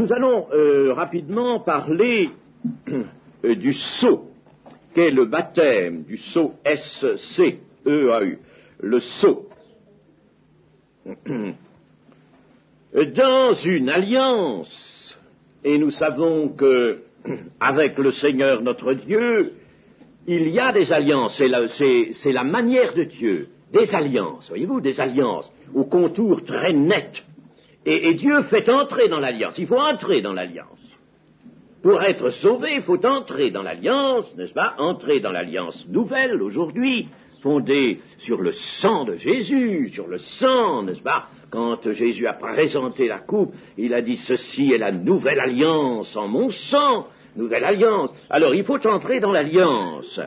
Nous allons rapidement parler du sceau, qu'est le baptême, du sceau S-C-E-A-U, le sceau. Dans une alliance, et nous savons que avec le Seigneur notre Dieu, il y a des alliances, c'est la manière de Dieu, des alliances, voyez-vous, des alliances aux contours très nets. Et Dieu fait entrer dans l'alliance, il faut entrer dans l'alliance. Pour être sauvé, il faut entrer dans l'alliance, n'est-ce pas? Entrer dans l'alliance nouvelle aujourd'hui, fondée sur le sang de Jésus, sur le sang, n'est-ce pas? Quand Jésus a présenté la coupe, il a dit « Ceci est la nouvelle alliance en mon sang ». Nouvelle alliance. Alors, il faut entrer dans l'alliance.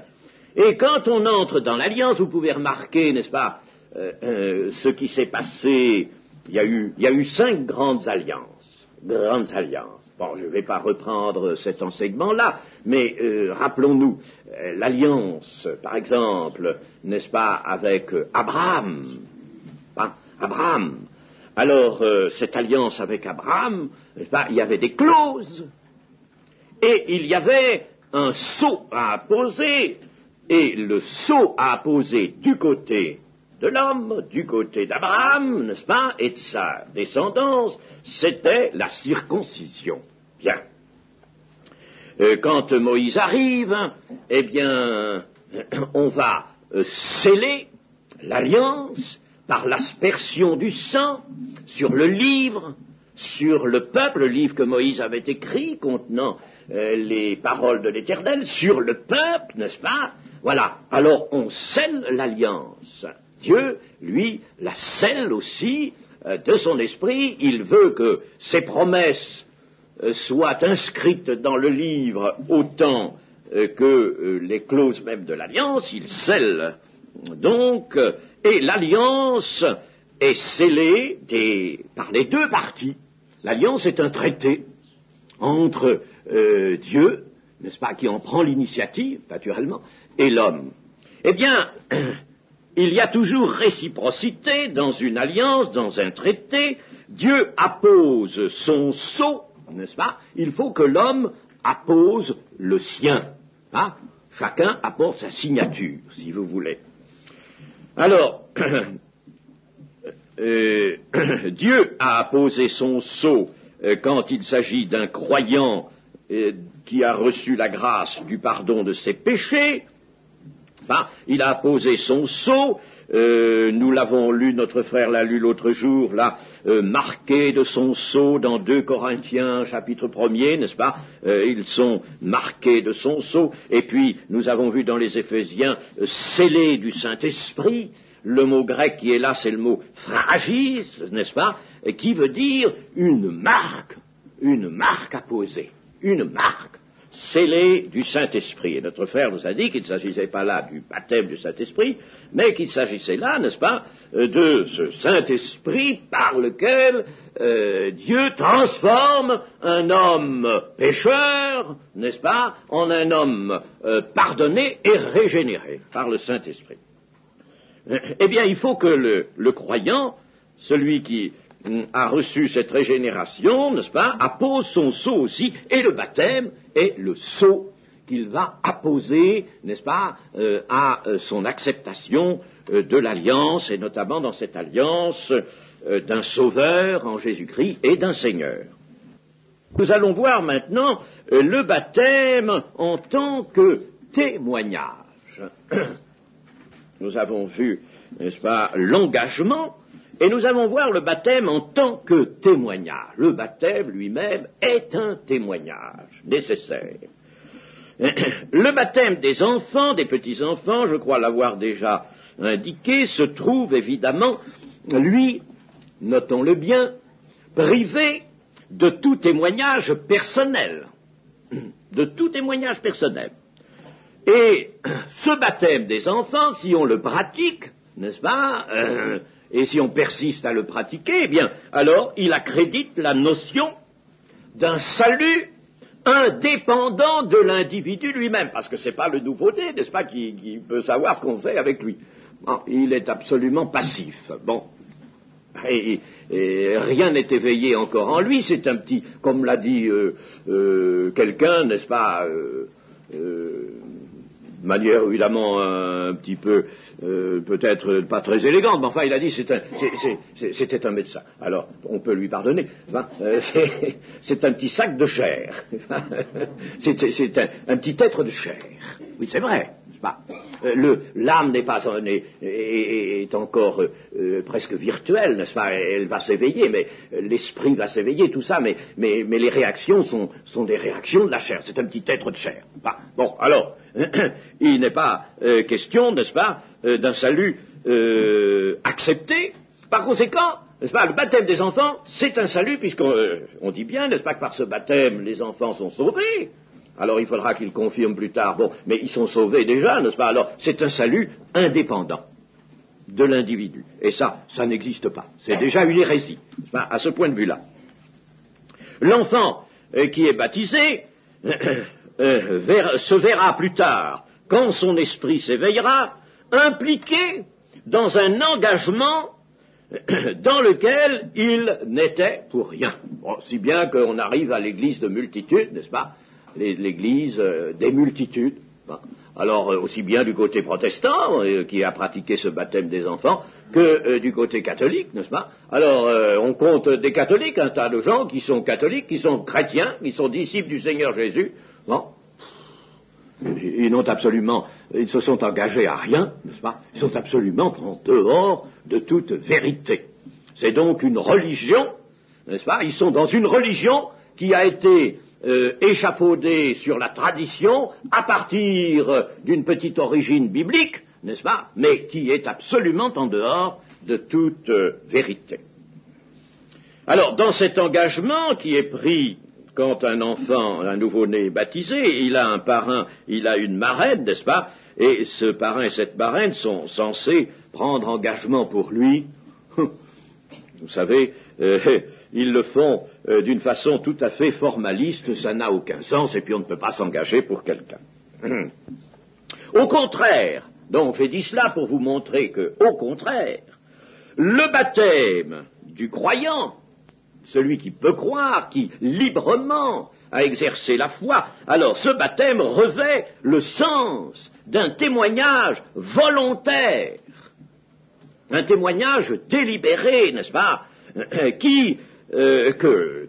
Et quand on entre dans l'alliance, vous pouvez remarquer, n'est-ce pas, ce qui s'est passé. Il y a eu 5 grandes alliances. Grandes alliances. Bon, je ne vais pas reprendre cet enseignement-là, mais rappelons-nous, l'alliance, par exemple, n'est-ce pas, avec Abraham. Hein, Abraham. Alors, cette alliance avec Abraham, n'est-ce pas, il y avait des clauses. Et il y avait un sceau à apposer, et le sceau à apposer du côté de l'homme, du côté d'Abraham, n'est-ce pas, et de sa descendance, c'était la circoncision. Bien. Quand Moïse arrive, eh bien, on va sceller l'alliance par l'aspersion du sang sur le livre, sur le peuple, le livre que Moïse avait écrit contenant les paroles de l'Éternel, sur le peuple, n'est-ce pas? Voilà. Alors on scelle l'alliance. Dieu, lui, la scelle aussi de son esprit. Il veut que ses promesses soient inscrites dans le livre autant que les clauses même de l'alliance. Il scelle donc, et l'alliance est scellée par les deux parties. L'alliance est un traité entre Dieu, n'est-ce pas, qui en prend l'initiative, naturellement, et l'homme. Eh bien, il y a toujours réciprocité dans une alliance, dans un traité. Dieu appose son sceau, n'est-ce pas? Il faut que l'homme appose le sien. Hein? Chacun apporte sa signature, si vous voulez. Alors, Dieu a apposé son sceau quand il s'agit d'un croyant qui a reçu la grâce du pardon de ses péchés. Il a apposé son sceau, nous l'avons lu, notre frère l'a lu l'autre jour, là, marqué de son sceau dans 2 Corinthiens, chapitre 1er, n'est-ce pas? Ils sont marqués de son sceau, et puis nous avons vu dans les Éphésiens, scellés du Saint-Esprit. Le mot grec qui est là, c'est le mot phragis, n'est-ce pas, qui veut dire une marque apposée, une marque scellée du Saint-Esprit. Et notre frère nous a dit qu'il ne s'agissait pas là du baptême du Saint-Esprit, mais qu'il s'agissait là, n'est-ce pas, de ce Saint-Esprit par lequel Dieu transforme un homme pécheur, n'est-ce pas, en un homme pardonné et régénéré par le Saint-Esprit. Eh bien, il faut que le croyant, celui qui a reçu cette régénération, n'est-ce pas, appose son sceau aussi, et le baptême est le sceau qu'il va apposer, n'est-ce pas, à son acceptation de l'alliance, et notamment dans cette alliance d'un Sauveur en Jésus-Christ et d'un Seigneur. Nous allons voir maintenant le baptême en tant que témoignage. Nous avons vu, n'est-ce pas, l'engagement, et nous allons voir le baptême en tant que témoignage. Le baptême lui-même est un témoignage nécessaire. Le baptême des enfants, des petits-enfants, je crois l'avoir déjà indiqué, se trouve évidemment, lui, notons-le bien, privé de tout témoignage personnel. De tout témoignage personnel. Et ce baptême des enfants, si on le pratique, n'est-ce pas, et si on persiste à le pratiquer, eh bien, alors il accrédite la notion d'un salut indépendant de l'individu lui-même, parce que c'est pas le nouveau-né, n'est-ce pas, qui peut savoir ce qu'on fait avec lui. Non, il est absolument passif. Bon. Et rien n'est éveillé encore en lui, c'est un petit, comme l'a dit quelqu'un, n'est-ce pas, de manière évidemment un petit peu, peut-être pas très élégante, mais enfin il a dit c'était un médecin. Alors on peut lui pardonner. C'est un petit sac de chair. C'est un petit être de chair. Oui, c'est vrai. L'âme n'est pas est encore presque virtuelle, n'est-ce pas? Elle va s'éveiller, mais l'esprit va s'éveiller, tout ça, mais les réactions sont des réactions de la chair. C'est un petit être de chair. Bon, alors, il n'est pas question, n'est-ce pas, d'un salut accepté. Par conséquent, n'est-ce pas, le baptême des enfants, c'est un salut, puisqu'on dit bien, n'est-ce pas, que par ce baptême, les enfants sont sauvés. Alors il faudra qu'ils confirment plus tard. Bon, mais ils sont sauvés déjà, n'est-ce pas? Alors c'est un salut indépendant de l'individu. Et ça n'existe pas. C'est déjà une hérésie, n'est-ce pas, à ce point de vue-là. L'enfant qui est baptisé se verra plus tard, quand son esprit s'éveillera, impliqué dans un engagement dans lequel il n'était pour rien. Bon, si bien qu'on arrive à l'église de multitudes, n'est-ce pas? L'église des multitudes. Bon. Alors, aussi bien du côté protestant, qui a pratiqué ce baptême des enfants, que du côté catholique, n'est-ce pas? Alors, on compte des catholiques, un tas de gens qui sont catholiques, qui sont chrétiens, qui sont disciples du Seigneur Jésus. Bon. Ils se sont engagés à rien, n'est-ce pas? Ils sont absolument en dehors de toute vérité. C'est donc une religion, n'est-ce pas? Ils sont dans une religion qui a été échafaudée sur la tradition à partir d'une petite origine biblique, n'est-ce pas? Mais qui est absolument en dehors de toute vérité. Alors, dans cet engagement qui est pris quand un enfant, un nouveau-né est baptisé, il a un parrain, il a une marraine, n'est-ce pas? Et ce parrain et cette marraine sont censés prendre engagement pour lui. Vous savez, ils le font d'une façon tout à fait formaliste, ça n'a aucun sens, et puis on ne peut pas s'engager pour quelqu'un. Au contraire, donc j'ai dit cela pour vous montrer que, au contraire, le baptême du croyant, celui qui peut croire, qui librement a exercé la foi, alors ce baptême revêt le sens d'un témoignage volontaire, un témoignage délibéré, n'est-ce pas,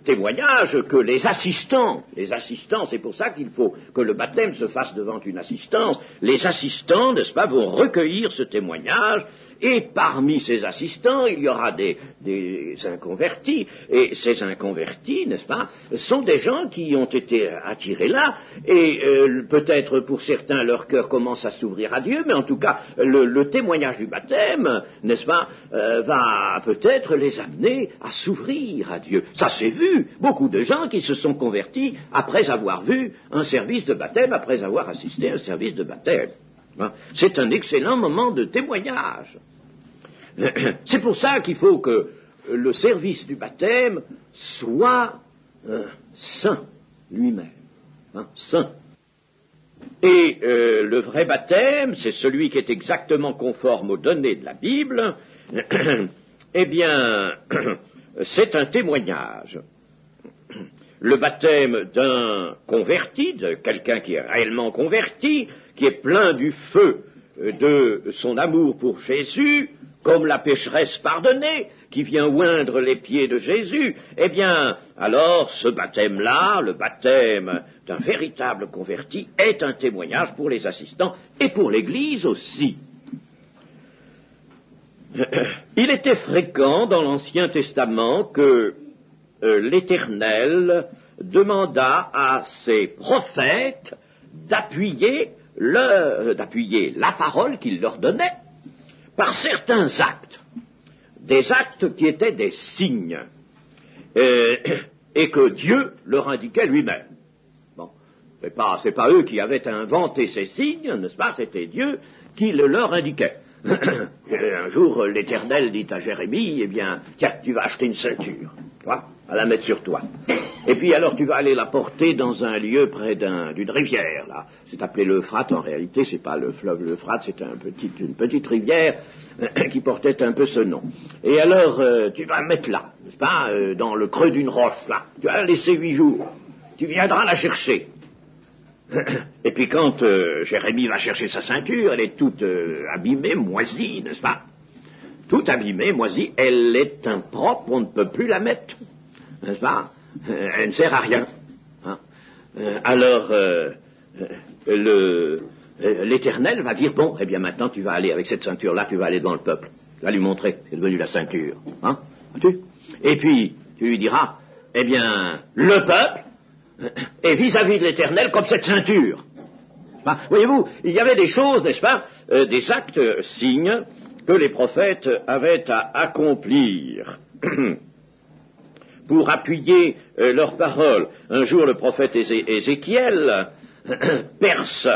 témoignage que les assistants, c'est pour ça qu'il faut que le baptême se fasse devant une assistance, les assistants, n'est-ce pas, vont recueillir ce témoignage, et parmi ces assistants, il y aura des inconvertis, et ces inconvertis, n'est-ce pas, sont des gens qui ont été attirés là, et peut-être pour certains leur cœur commence à s'ouvrir à Dieu, mais en tout cas, le témoignage du baptême, n'est-ce pas, va peut-être les amener à s'ouvrir à Dieu. Ça s'est vu, beaucoup de gens qui se sont convertis après avoir vu un service de baptême, après avoir assisté à un service de baptême. C'est un excellent moment de témoignage. C'est pour ça qu'il faut que le service du baptême soit saint lui-même, saint. Et le vrai baptême, c'est celui qui est exactement conforme aux données de la Bible. Eh bien, c'est un témoignage. Le baptême d'un converti, de quelqu'un qui est réellement converti, qui est plein du feu de son amour pour Jésus, comme la pécheresse pardonnée, qui vient oindre les pieds de Jésus, eh bien, alors ce baptême-là, le baptême d'un véritable converti, est un témoignage pour les assistants et pour l'Église aussi. Il était fréquent dans l'Ancien Testament que l'Éternel demanda à ses prophètes d'appuyer la parole qu'il leur donnait par certains actes, des actes qui étaient des signes, et que Dieu leur indiquait lui-même. Bon, c'est pas eux qui avaient inventé ces signes, n'est-ce pas? C'était Dieu qui le leur indiquait. Un jour, l'Éternel dit à Jérémie, eh bien, tiens, tu vas acheter une ceinture, tu vois? à la mettre sur toi. Et puis alors tu vas aller la porter dans un lieu près d'une rivière, là. C'est appelé l'Euphrate, en réalité, c'est pas le fleuve l'Euphrate, c'est une petite rivière qui portait un peu ce nom. Et alors, tu vas mettre là, n'est-ce pas, dans le creux d'une roche, là. Tu vas la laisser 8 jours. Tu viendras la chercher. Et puis quand Jérémie va chercher sa ceinture, elle est toute abîmée, moisie, n'est-ce pas? Toute abîmée, moisie, elle est impropre, on ne peut plus la mettre, n'est-ce pas? Elle ne sert à rien. Hein. Alors, l'Éternel va dire, bon, eh bien maintenant tu vas aller avec cette ceinture-là, tu vas aller devant le peuple. Tu vas lui montrer, c'est devenu la ceinture. Hein. Et puis, tu lui diras, eh bien, le peuple est vis-à-vis de l'Éternel comme cette ceinture. Voyez-vous, il y avait des choses, n'est-ce pas, des actes, signes, que les prophètes avaient à accomplir pour appuyer leurs paroles. Un jour, le prophète Ézéchiel perce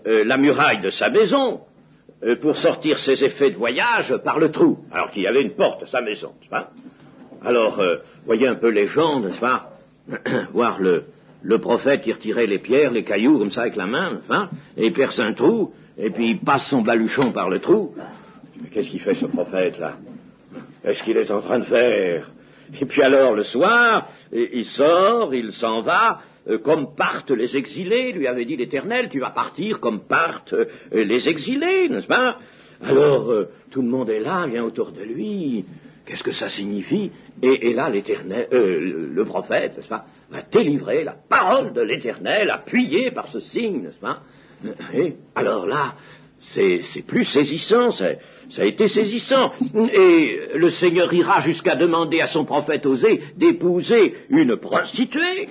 la muraille de sa maison pour sortir ses effets de voyage par le trou, alors qu'il y avait une porte à sa maison, n'est-ce pas? Alors, voyez un peu les gens, n'est-ce pas, voir le prophète qui retirait les pierres, les cailloux, comme ça, avec la main, n'est-ce pas, et il perce un trou, et puis il passe son baluchon par le trou. Mais qu'est-ce qu'il fait, ce prophète-là? Qu'est-ce qu'il est en train de faire? Et puis alors, le soir, il sort, il s'en va, comme partent les exilés, lui avait dit l'Éternel, tu vas partir comme partent les exilés, n'est-ce pas? Alors, tout le monde est là, vient autour de lui, qu'est-ce que ça signifie? Et là, l'Éternel, le prophète, n'est-ce pas, va délivrer la parole de l'Éternel, appuyée par ce signe, n'est-ce pas? Et alors là, c'est plus saisissant, ça a été saisissant. Et le Seigneur ira jusqu'à demander à son prophète Osée d'épouser une prostituée.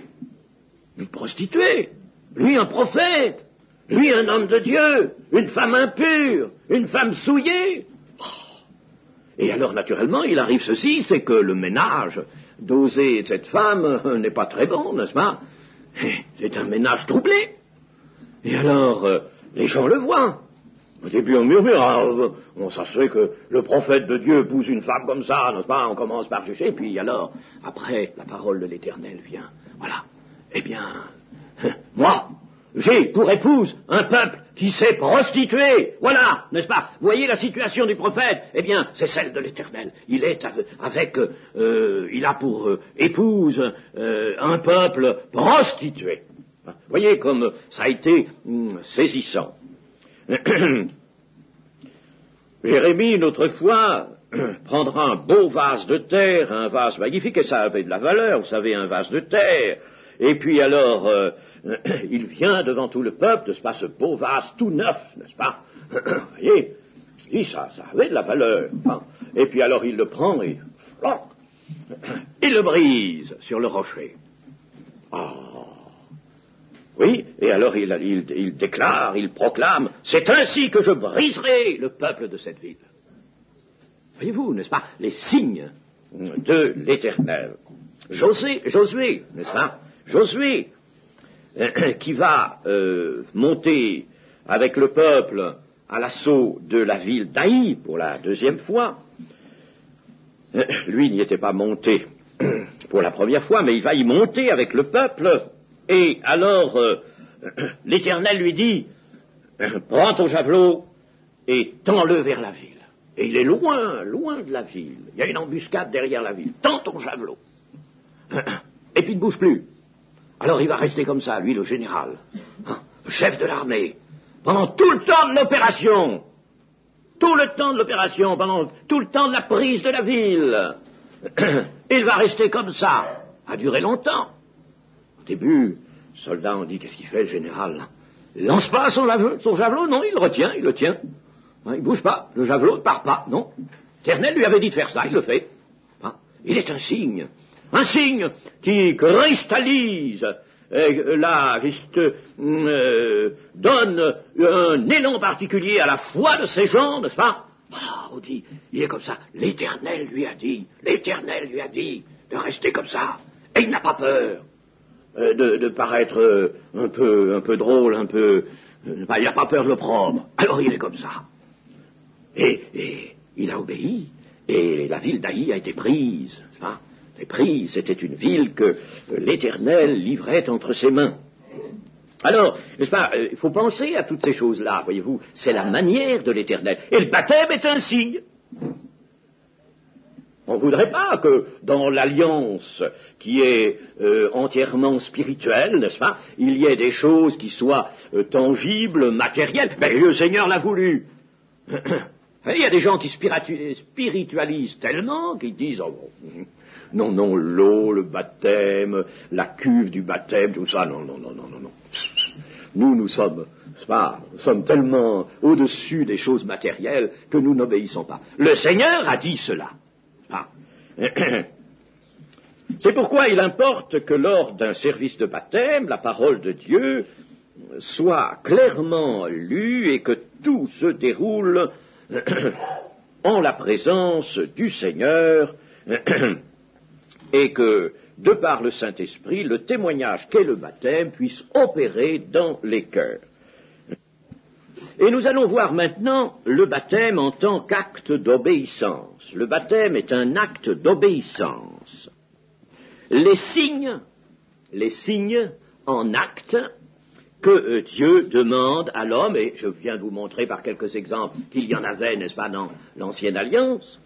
Une prostituée. Lui, un prophète. Lui, un homme de Dieu. Une femme impure. Une femme souillée. Et alors, naturellement, il arrive ceci, c'est que le ménage d'Osée et de cette femme n'est pas très bon, n'est-ce pas? C'est un ménage troublé. Et alors, les gens le voient. Au début, on murmure, ça se fait que le prophète de Dieu épouse une femme comme ça, n'est-ce pas? On commence par juger, puis alors, après, la parole de l'Éternel vient. Voilà. Eh bien, moi, j'ai pour épouse un peuple qui s'est prostitué. Voilà, n'est-ce pas? Vous voyez la situation du prophète? Eh bien, c'est celle de l'Éternel. Il est il a pour épouse un peuple prostitué. Vous voyez comme ça a été saisissant. Jérémie, une autre fois, prendra un beau vase de terre, un vase magnifique, et ça avait de la valeur, vous savez, un vase de terre. Et puis alors, il vient devant tout le peuple, n'est-ce pas, ce beau vase tout neuf, n'est-ce pas? Vous voyez, et ça avait de la valeur. Hein. Et puis alors, il le prend et il le brise sur le rocher. Oui, et alors il déclare, il proclame, c'est ainsi que je briserai le peuple de cette ville. Voyez-vous, n'est-ce pas, les signes de l'Éternel. Josué, n'est-ce pas, Josué, qui va monter avec le peuple à l'assaut de la ville d'Aï pour la deuxième fois. Lui n'y était pas monté pour la première fois, mais il va y monter avec le peuple. Et alors, l'Éternel lui dit, prends ton javelot et tends-le vers la ville. Et il est loin, loin de la ville. Il y a une embuscade derrière la ville. Tends ton javelot. Et puis il ne bouge plus. Alors il va rester comme ça, lui, le général, le chef de l'armée, pendant tout le temps de l'opération. Tout le temps de l'opération, pendant tout le temps de la prise de la ville. Il va rester comme ça, à durer longtemps. Au début, les soldats ont dit, qu'est-ce qu'il fait, le général? Il lance pas son javelot, non, il le tient. Il bouge pas, le javelot ne part pas, non. L'Éternel lui avait dit de faire ça, il le fait. Il est un signe qui cristallise, donne un élan particulier à la foi de ces gens, n'est-ce pas? On dit, il est comme ça. L'Éternel lui a dit de rester comme ça. Et il n'a pas peur de paraître un peu drôle, il n'a pas peur de l'opprobre. Alors il est comme ça. Et il a obéi. Et la ville d'Aï a été prise, n'est-ce pas? prise, c'était une ville que l'Éternel livrait entre ses mains. Alors, n'est-ce pas, il faut penser à toutes ces choses-là, voyez-vous, c'est la manière de l'Éternel. Et le baptême est un signe. On ne voudrait pas que dans l'alliance qui est entièrement spirituelle, n'est-ce pas, il y ait des choses qui soient tangibles, matérielles. Ben, le Seigneur l'a voulu. Il y a des gens qui spiritualisent tellement qu'ils disent oh, non, l'eau, le baptême, la cuve du baptême, tout ça, non. Nous sommes, n'est-ce pas, nous sommes tellement au-dessus des choses matérielles que nous n'obéissons pas. Le Seigneur a dit cela. C'est pourquoi il importe que lors d'un service de baptême, la parole de Dieu soit clairement lue et que tout se déroule en la présence du Seigneur et que, de par le Saint-Esprit, le témoignage qu'est le baptême puisse opérer dans les cœurs. Et nous allons voir maintenant le baptême en tant qu'acte d'obéissance. Le baptême est un acte d'obéissance. Les signes en acte que Dieu demande à l'homme, et je viens de vous montrer par quelques exemples qu'il y en avait, n'est-ce pas, dans l'Ancienne Alliance,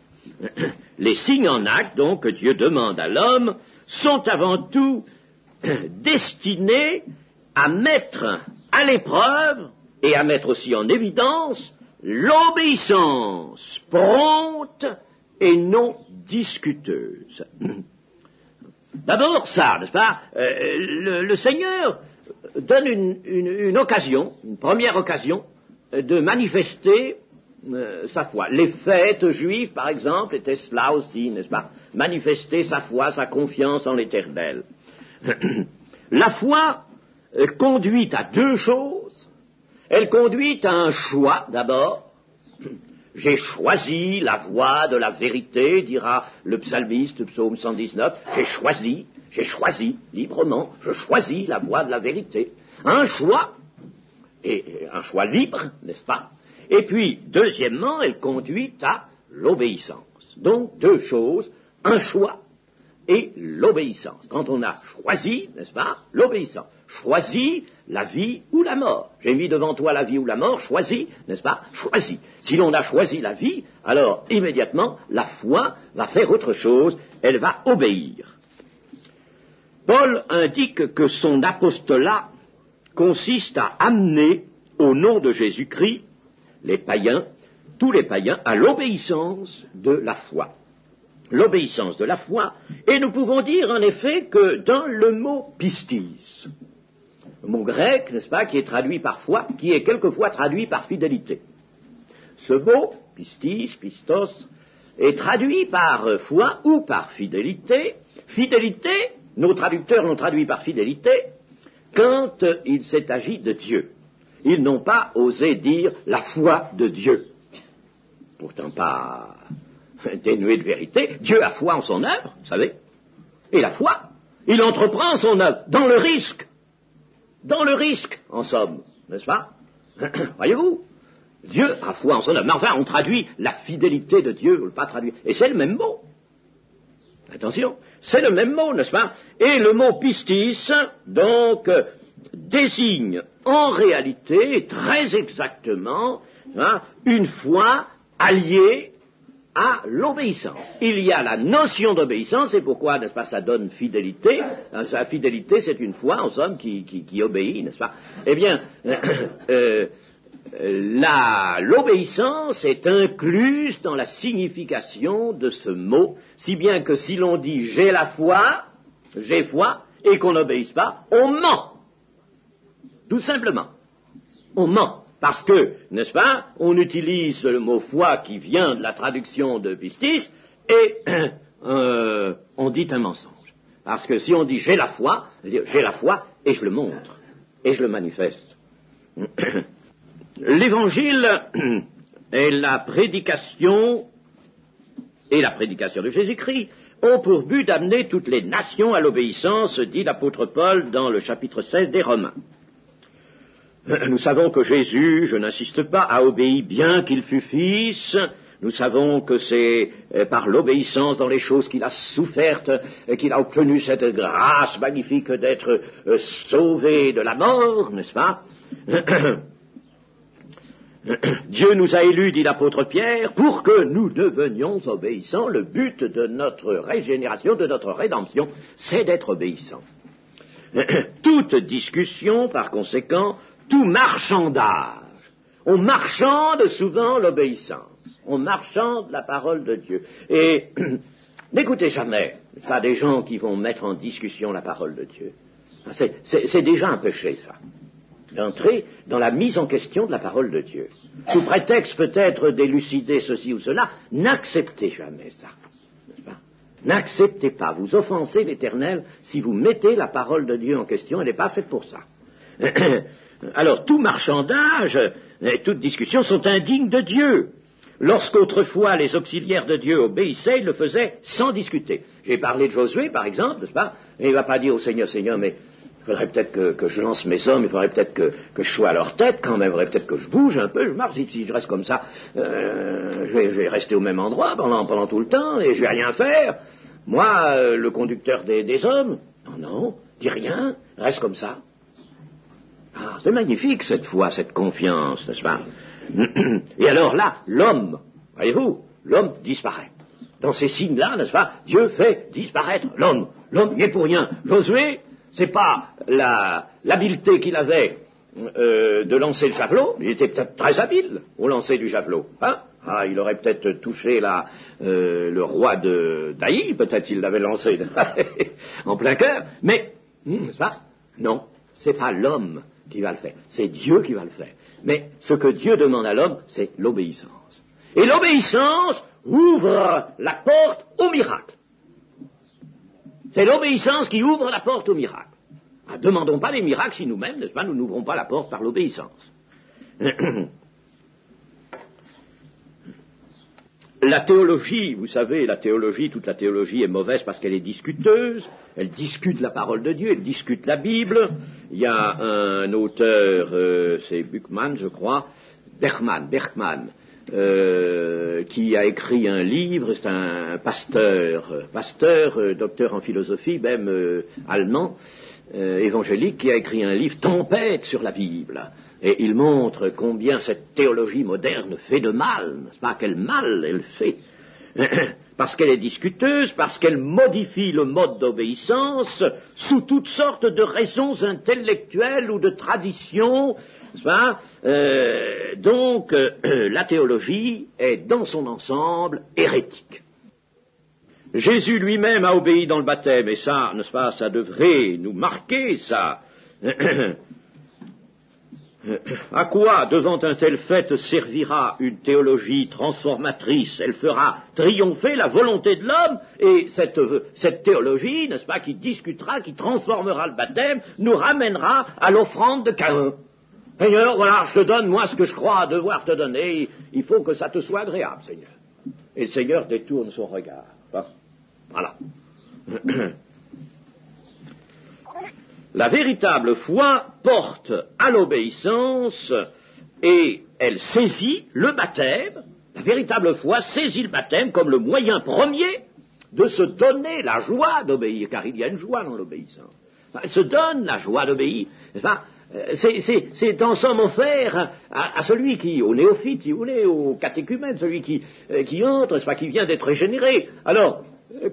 les signes en acte, donc, que Dieu demande à l'homme, sont avant tout destinés à mettre à l'épreuve et à mettre aussi en évidence l'obéissance prompte et non discuteuse. D'abord ça, n'est-ce pas, le Seigneur donne une occasion, une première occasion, de manifester sa foi. Les fêtes juives, par exemple, étaient cela aussi, n'est-ce pas, manifester sa foi, sa confiance en l'Éternel. La foi conduit à deux choses. Elle conduit à un choix, d'abord. J'ai choisi la voie de la vérité, dira le psalmiste, psaume 119. J'ai choisi, librement, je choisis la voie de la vérité. Un choix, et un choix libre, n'est-ce pas? Et puis, deuxièmement, elle conduit à l'obéissance. Donc, deux choses, un choix et l'obéissance. Quand on a choisi, n'est-ce pas, l'obéissance. Choisis la vie ou la mort. J'ai mis devant toi la vie ou la mort, choisis, n'est-ce pas, choisis. Si l'on a choisi la vie, alors immédiatement, la foi va faire autre chose, elle va obéir. Paul indique que son apostolat consiste à amener, au nom de Jésus-Christ, les païens, tous les païens, à l'obéissance de la foi. L'obéissance de la foi, et nous pouvons dire en effet que dans le mot pistis, le mot grec, n'est-ce pas, qui est traduit par foi, qui est quelquefois traduit par fidélité. Ce mot, pistis, pistos, est traduit par foi ou par fidélité. Fidélité, nos traducteurs l'ont traduit par fidélité quand il s'est agi de Dieu. Ils n'ont pas osé dire la foi de Dieu. Pourtant pas dénué de vérité. Dieu a foi en son œuvre, vous savez. Et la foi, il entreprend son œuvre dans le risque. Dans le risque, en somme, n'est-ce pas? Voyez-vous, Dieu a foi en son œuvre. Mais enfin, on traduit la fidélité de Dieu, on ne pas traduire. Et c'est le même mot. Attention, c'est le même mot, n'est-ce pas? Et le mot pistis, donc, désigne en réalité, très exactement, une foi alliée à l'obéissance. Il y a la notion d'obéissance, et pourquoi, n'est-ce pas, ça donne fidélité. La fidélité, c'est une foi, en somme, qui obéit, n'est-ce pas? Eh bien, l'obéissance est incluse dans la signification de ce mot, si bien que si l'on dit j'ai la foi, j'ai foi, et qu'on n'obéisse pas, on ment. Tout simplement. On ment. Parce que, n'est-ce pas, on utilise le mot foi qui vient de la traduction de pistis, et on dit un mensonge. Parce que si on dit j'ai la foi et je le montre, et je le manifeste. L'évangile et la prédication de Jésus-Christ ont pour but d'amener toutes les nations à l'obéissance, dit l'apôtre Paul dans le chapitre 16 des Romains. Nous savons que Jésus, je n'insiste pas, a obéi bien qu'il fût fils, Nous savons que c'est par l'obéissance dans les choses qu'il a souffertes, qu'il a obtenu cette grâce magnifique d'être sauvé de la mort, n'est-ce pas? Dieu nous a élus, dit l'apôtre Pierre, pour que nous devenions obéissants. Le but de notre régénération, de notre rédemption, c'est d'être obéissants. Toute discussion, par conséquent, tout marchandage. On marchande souvent l'obéissance. On marchande la parole de Dieu. Et n'écoutez jamais, pas des gens qui vont mettre en discussion la parole de Dieu. C'est déjà un péché, ça. D'entrer dans la mise en question de la parole de Dieu. Sous prétexte peut-être d'élucider ceci ou cela, n'acceptez jamais ça. N'est-ce pas? N'acceptez pas. Vous offensez l'Éternel si vous mettez la parole de Dieu en question. Elle n'est pas faite pour ça. Alors, tout marchandage et toute discussion sont indignes de Dieu. Lorsqu'autrefois les auxiliaires de Dieu obéissaient, ils le faisaient sans discuter. J'ai parlé de Josué, par exemple, n'est-ce pas? Et il ne va pas dire au Seigneur, Seigneur, mais il faudrait peut-être que je lance mes hommes, il faudrait peut-être que je sois à leur tête quand même, il faudrait peut-être que je bouge un peu, je marche, si je reste comme ça, je vais rester au même endroit pendant tout le temps et je vais rien faire. Moi, le conducteur des hommes, non, dis rien, reste comme ça. Ah, c'est magnifique cette foi, cette confiance, n'est-ce pas? Et alors là, l'homme, voyez-vous, l'homme disparaît. Dans ces signes-là, n'est-ce pas, Dieu fait disparaître l'homme. L'homme n'y est pour rien. Josué, c'est pas l'habileté qu'il avait de lancer le javelot, il était peut-être très habile au lancer du javelot. Hein? Ah, il aurait peut-être touché le roi d'Aï, peut-être il l'avait lancé en plein cœur, mais, n'est-ce pas? Non, c'est pas l'homme qui va le faire, c'est Dieu qui va le faire. Mais ce que Dieu demande à l'homme, c'est l'obéissance. Et l'obéissance ouvre la porte au miracle. C'est l'obéissance qui ouvre la porte au miracle. Ah, demandons pas les miracles si nous-mêmes, n'est-ce pas, nous n'ouvrons pas la porte par l'obéissance. La théologie, vous savez, toute la théologie est mauvaise parce qu'elle est discuteuse, elle discute la parole de Dieu, elle discute la Bible. Il y a un auteur, c'est Berkman, je crois, Berkman, qui a écrit un livre, c'est un pasteur, docteur en philosophie, même allemand, évangélique, qui a écrit un livre, Tempête sur la Bible. Et il montre combien cette théologie moderne fait de mal, n'est-ce pas? Quel mal elle fait. Parce qu'elle est discuteuse, parce qu'elle modifie le mode d'obéissance sous toutes sortes de raisons intellectuelles ou de traditions, n'est-ce pas? Donc, la théologie est dans son ensemble hérétique. Jésus lui-même a obéi dans le baptême, et ça, n'est-ce pas, ça devrait nous marquer, ça. À quoi, devant un tel fait, servira une théologie transformatrice? Elle fera triompher la volonté de l'homme, et cette théologie, n'est-ce pas, qui discutera, qui transformera le baptême, nous ramènera à l'offrande de Caïn. Seigneur, voilà, je te donne, moi, ce que je crois devoir te donner, il faut que ça te soit agréable, Seigneur. Et le Seigneur détourne son regard. Voilà. La véritable foi porte à l'obéissance et elle saisit le baptême. La véritable foi saisit le baptême comme le moyen premier de se donner la joie d'obéir, car il y a une joie dans l'obéissance. Elle se donne la joie d'obéir. C'est en somme offert à celui qui, au néophyte, si vous voulez, au catéchumène, celui qui entre, n'est-ce pas, qui vient d'être régénéré. Alors,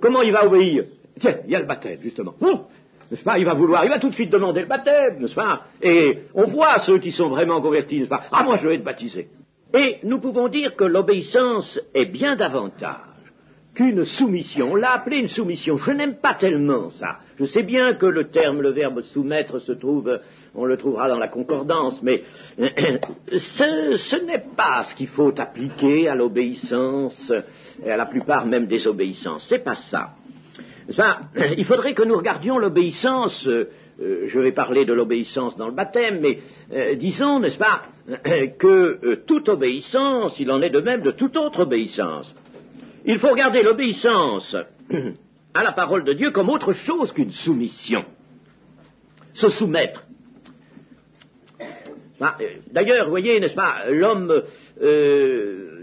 comment il va obéir? Tiens, il y a le baptême, justement. N'est-ce pas, il va tout de suite demander le baptême, n'est-ce pas? Et on voit ceux qui sont vraiment convertis, n'est-ce pas? Ah, moi je vais être baptisé. Et nous pouvons dire que l'obéissance est bien davantage qu'une soumission. On l'a appelé une soumission. Je n'aime pas tellement ça. Je sais bien que le verbe soumettre on le trouvera dans la concordance, mais ce n'est pas ce qu'il faut appliquer à l'obéissance, et à la plupart même des obéissances. C'est pas ça. Il faudrait que nous regardions l'obéissance, je vais parler de l'obéissance dans le baptême, mais disons, n'est-ce pas, que toute obéissance, il en est de même de toute autre obéissance. Il faut regarder l'obéissance à la parole de Dieu comme autre chose qu'une soumission. Se soumettre. D'ailleurs, vous voyez, n'est-ce pas, l'homme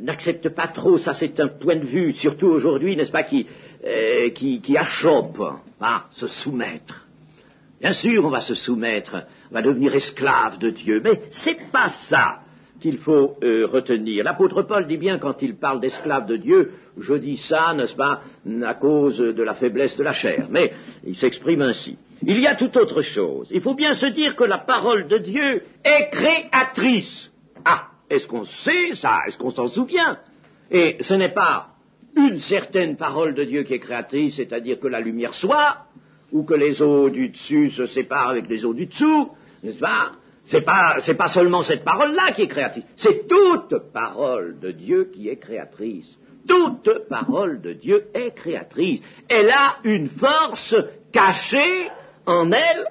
n'accepte pas trop, ça c'est un point de vue, surtout aujourd'hui, n'est-ce pas, qui achoppe à se soumettre. Bien sûr, on va se soumettre, on va devenir esclave de Dieu, mais c'est pas ça qu'il faut retenir. L'apôtre Paul dit bien, quand il parle d'esclave de Dieu, je dis ça, n'est-ce pas, à cause de la faiblesse de la chair, mais il s'exprime ainsi. Il y a toute autre chose. Il faut bien se dire que la parole de Dieu est créatrice. Ah, est-ce qu'on sait ça? Est-ce qu'on s'en souvient? Et ce n'est pas une certaine parole de Dieu qui est créatrice, c'est-à-dire que la lumière soit, ou que les eaux du dessus se séparent avec les eaux du dessous, n'est-ce pas? C'est pas seulement cette parole-là qui est créatrice, c'est toute parole de Dieu qui est créatrice. Toute parole de Dieu est créatrice. Elle a une force cachée en elle,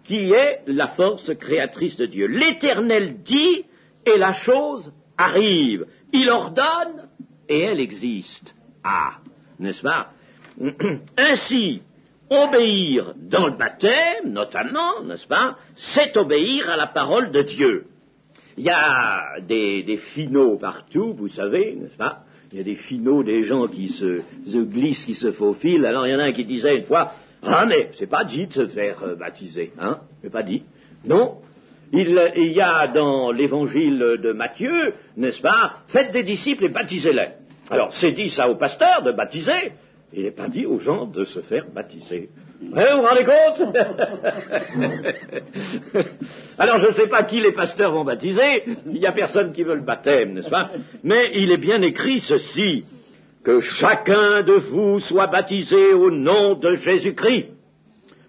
qui est la force créatrice de Dieu. L'Éternel dit, et la chose arrive. Il ordonne, et elle existe. Ah, n'est-ce pas? Ainsi, obéir dans le baptême, notamment, n'est-ce pas, c'est obéir à la parole de Dieu. Il y a des finaux partout, vous savez, n'est-ce pas? Il y a des finaux, des gens qui se glissent, qui se faufilent. Alors il y en a un qui disait une fois, ah mais c'est pas dit de se faire baptiser, hein? C'est pas dit. Non. Il y a dans l'évangile de Matthieu, n'est-ce pas, faites des disciples et baptisez-les. Alors c'est dit ça aux pasteurs de baptiser, il n'est pas dit aux gens de se faire baptiser. Ouais, vous vous rendez compte? Alors je ne sais pas qui les pasteurs vont baptiser, il n'y a personne qui veut le baptême, n'est-ce pas? Mais il est bien écrit ceci, que chacun de vous soit baptisé au nom de Jésus-Christ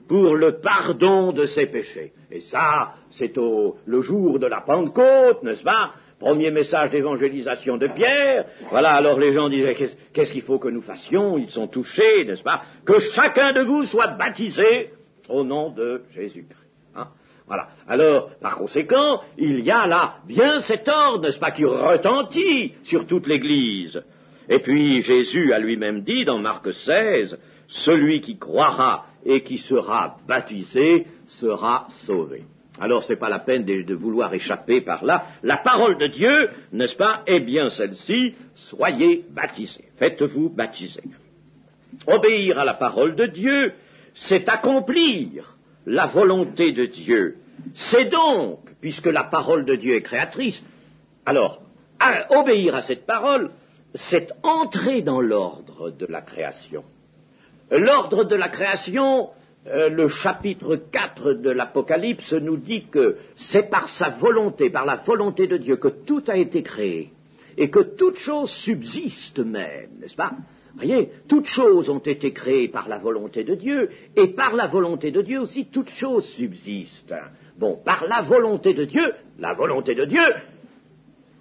pour le pardon de ses péchés. Et ça, c'est le jour de la Pentecôte, n'est-ce pas? Premier message d'évangélisation de Pierre. Voilà, alors les gens disaient, qu'est-ce qu'il faut que nous fassions? Ils sont touchés, n'est-ce pas? Que chacun de vous soit baptisé au nom de Jésus-Christ. Hein? Voilà. Alors, par conséquent, il y a là bien cet ordre, n'est-ce pas, qui retentit sur toute l'Église. Et puis Jésus a lui-même dit dans Marc 16, celui qui croira et qui sera baptisé sera sauvé. Alors c'est pas la peine de vouloir échapper par là. La parole de Dieu, n'est-ce pas, est bien celle-ci, soyez baptisés, faites-vous baptiser. Obéir à la parole de Dieu, c'est accomplir la volonté de Dieu. C'est donc, puisque la parole de Dieu est créatrice, alors, obéir à cette parole, c'est entrer dans l'ordre de la création. L'ordre de la création, le chapitre 4 de l'Apocalypse nous dit que c'est par sa volonté, par la volonté de Dieu, que tout a été créé, et que toutes choses subsistent même, n'est-ce pas? Voyez, toutes choses ont été créées par la volonté de Dieu, et par la volonté de Dieu aussi, toutes choses subsistent. Bon, par la volonté de Dieu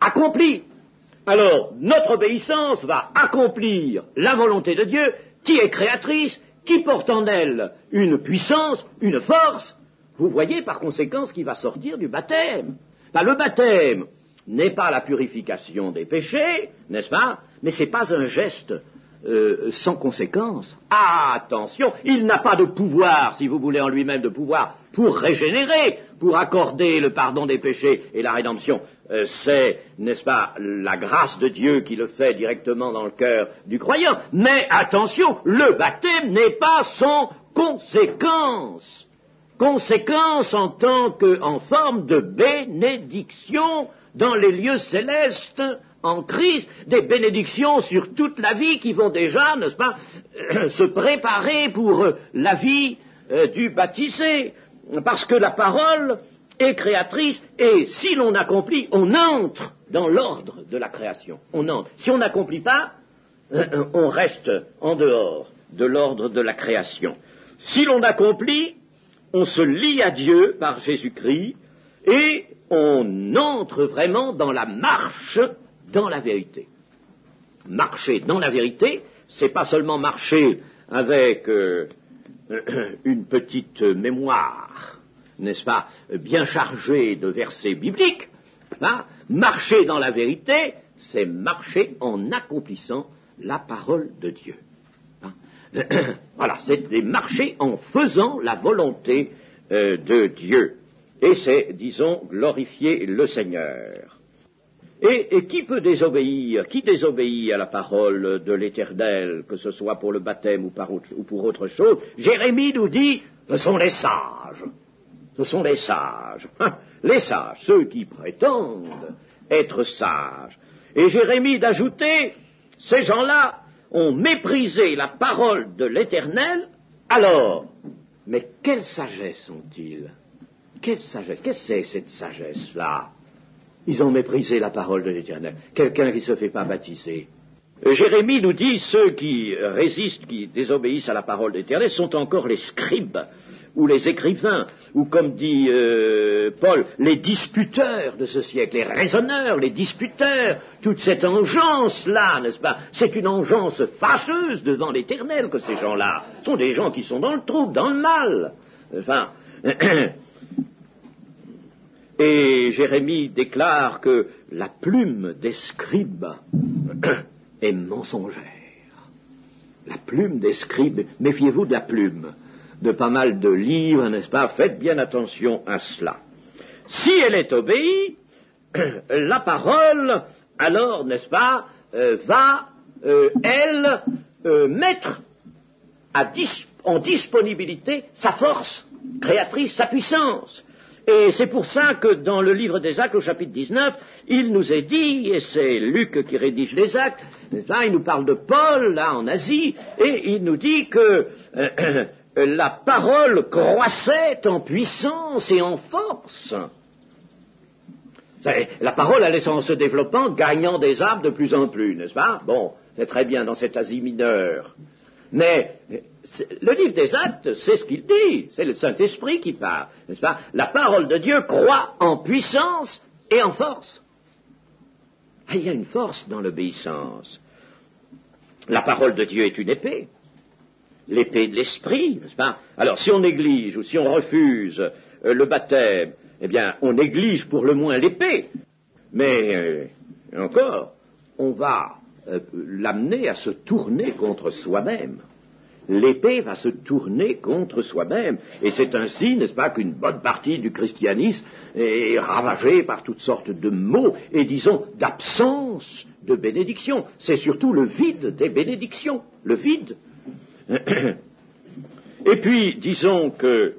accomplit. Alors, notre obéissance va accomplir la volonté de Dieu, qui est créatrice, qui porte en elle une puissance, une force. Vous voyez par conséquent ce qui va sortir du baptême. Le baptême n'est pas la purification des péchés, n'est-ce pas? Mais c'est pas un geste sans conséquence. Ah, attention, il n'a pas de pouvoir, si vous voulez, en lui-même de pouvoir pour régénérer, pour accorder le pardon des péchés et la rédemption. C'est, n'est-ce pas, la grâce de Dieu qui le fait directement dans le cœur du croyant. Mais attention, le baptême n'est pas sans conséquence. Conséquence en forme de bénédiction dans les lieux célestes en Christ, des bénédictions sur toute la vie qui vont déjà, n'est-ce pas, se préparer pour la vie du baptisé. Parce que la parole est créatrice, et si l'on accomplit, on entre dans l'ordre de la création. On entre. Si on n'accomplit pas, on reste en dehors de l'ordre de la création. Si l'on accomplit, on se lie à Dieu par Jésus-Christ, et on entre vraiment dans la marche dans la vérité. Marcher dans la vérité, c'est pas seulement marcher avec une petite mémoire, n'est-ce pas, bien chargée de versets bibliques. Hein? Marcher dans la vérité, c'est marcher en accomplissant la parole de Dieu. Hein? Voilà, c'est marcher en faisant la volonté de Dieu. Et c'est, disons, glorifier le Seigneur. Et qui peut désobéir? Qui désobéit à la parole de l'Éternel, que ce soit pour le baptême ou pour autre chose? Jérémie nous dit, ce sont les sages. Ce sont les sages. Les sages, ceux qui prétendent être sages. Et Jérémie d'ajouter, ces gens-là ont méprisé la parole de l'Éternel, alors, mais quelle sagesse ont-ils? Quelle sagesse? Qu'est-ce que c'est cette sagesse-là? Ils ont méprisé la parole de l'Éternel. Quelqu'un qui ne se fait pas baptiser. Jérémie nous dit, ceux qui résistent, qui désobéissent à la parole de l'Éternel, sont encore les scribes, ou les écrivains, ou comme dit Paul, les disputeurs de ce siècle, les raisonneurs, les disputeurs, toute cette engeance-là, n'est-ce pas? C'est une engeance fâcheuse devant l'Éternel que ces gens-là. Ce sont des gens qui sont dans le trouble, dans le mal. Enfin... Et Jérémie déclare que la plume des scribes est mensongère. La plume des scribes, méfiez-vous de la plume, de pas mal de livres, n'est-ce pas? Faites bien attention à cela. Si elle est obéie, la parole, alors, n'est-ce pas, va, elle, mettre en disponibilité sa force créatrice, sa puissance. Et c'est pour ça que dans le livre des Actes, au chapitre 19, il nous est dit, et c'est Luc qui rédige les Actes, là, il nous parle de Paul, là, en Asie, et il nous dit que la parole croissait en puissance et en force. La parole allait en se développant, gagnant des âmes de plus en plus, n'est-ce pas? Bon, c'est très bien dans cette Asie mineure. Mais le livre des Actes, c'est ce qu'il dit, c'est le Saint-Esprit qui parle, n'est-ce pas? La parole de Dieu croît en puissance et en force. Ah, il y a une force dans l'obéissance. La parole de Dieu est une épée, l'épée de l'Esprit, n'est-ce pas? Alors, si on néglige ou si on refuse le baptême, eh bien, on néglige pour le moins l'épée. Mais, encore, on va l'amener à se tourner contre soi-même. L'épée va se tourner contre soi-même. Et c'est ainsi, n'est-ce pas, qu'une bonne partie du christianisme est ravagée par toutes sortes de maux et, disons, d'absence de bénédiction. C'est surtout le vide des bénédictions, le vide. Et puis, disons que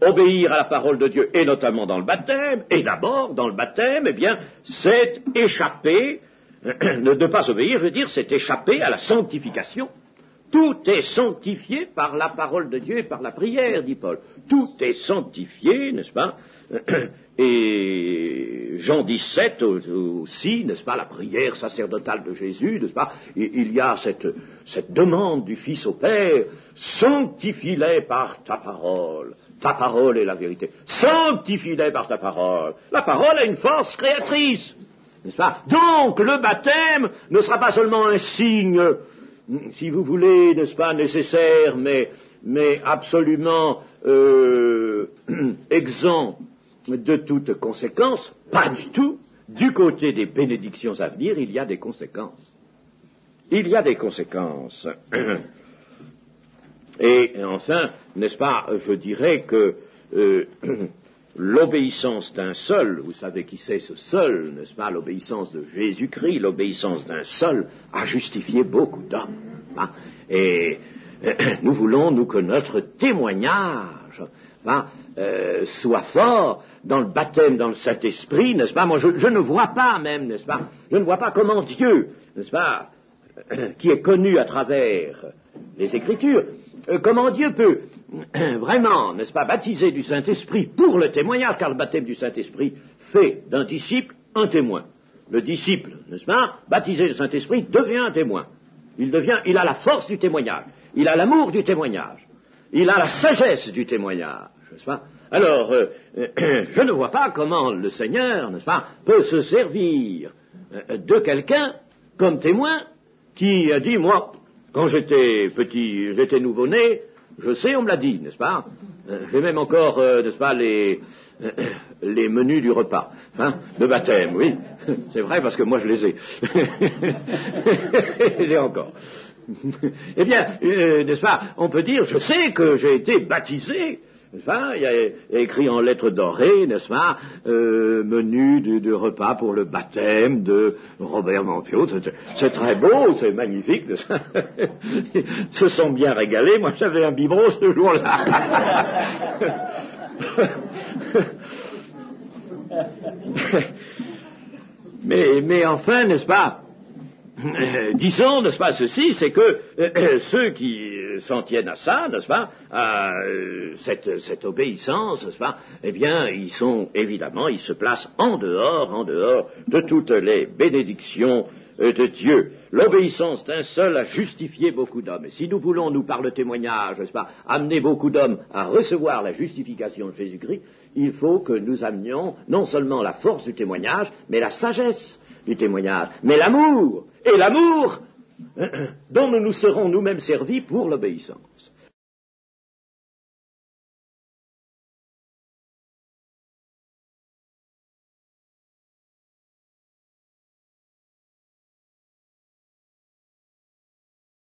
obéir à la parole de Dieu, et notamment dans le baptême, et d'abord, dans le baptême, eh bien, c'est échapper. Ne pas obéir, veut dire, c'est échapper à la sanctification. Tout est sanctifié par la parole de Dieu et par la prière, dit Paul. Tout est sanctifié, n'est-ce pas? Et Jean 17 aussi, n'est-ce pas, la prière sacerdotale de Jésus, n'est-ce pas? Il y a cette demande du Fils au Père, sanctifie-les par ta parole. Ta parole est la vérité. Sanctifie-les par ta parole. La parole a une force créatrice. N'est-ce pas? Donc, le baptême ne sera pas seulement un signe, si vous voulez, n'est-ce pas, nécessaire, mais absolument exempt de toute conséquence. Pas du tout. Du côté des bénédictions à venir, il y a des conséquences. Il y a des conséquences. Et enfin, n'est-ce pas, je dirais que l'obéissance d'un seul, vous savez qui c'est ce seul, n'est-ce pas, l'obéissance de Jésus-Christ, l'obéissance d'un seul a justifié beaucoup d'hommes. Hein, et nous voulons, nous, que notre témoignage soit fort dans le baptême, dans le Saint-Esprit, n'est-ce pas? Moi, je ne vois pas même, n'est-ce pas? Je ne vois pas comment Dieu, n'est-ce pas, qui est connu à travers les Écritures, comment Dieu peut vraiment, n'est-ce pas, baptiser du Saint-Esprit pour le témoignage, car le baptême du Saint-Esprit fait d'un disciple un témoin. Le disciple, n'est-ce pas, baptisé du Saint-Esprit, devient un témoin. Il a la force du témoignage, il a l'amour du témoignage, il a la sagesse du témoignage, n'est-ce pas? Alors, je ne vois pas comment le Seigneur, n'est-ce pas, peut se servir de quelqu'un comme témoin qui a dit, moi, quand j'étais petit, j'étais nouveau-né, je sais, on me l'a dit, n'est-ce pas? J'ai même encore, n'est-ce pas, les menus du repas, hein, de baptême, oui. C'est vrai parce que moi je les ai. Je les ai encore. Eh bien, n'est-ce pas, on peut dire, je sais que j'ai été baptisé n'est-ce pas? Il y a écrit en lettres dorées, n'est-ce pas, menu de repas pour le baptême de Robert Mampiot. C'est très beau, c'est magnifique, n'est-ce pas? Ils se sont bien régalés. Moi, j'avais un biberon ce jour-là. mais enfin, n'est-ce pas, disons, n'est-ce pas, ceci, c'est que ceux qui s'en tiennent à ça, n'est-ce pas, à cette obéissance, n'est-ce pas, eh bien, ils se placent en dehors de toutes les bénédictions de Dieu. L'obéissance d'un seul a justifié beaucoup d'hommes. Et si nous voulons, nous, par le témoignage, n'est-ce pas, amener beaucoup d'hommes à recevoir la justification de Jésus-Christ, il faut que nous amenions non seulement la force du témoignage, mais la sagesse du témoignage, mais l'amour, et l'amour dont nous nous serons nous-mêmes servis pour l'obéissance.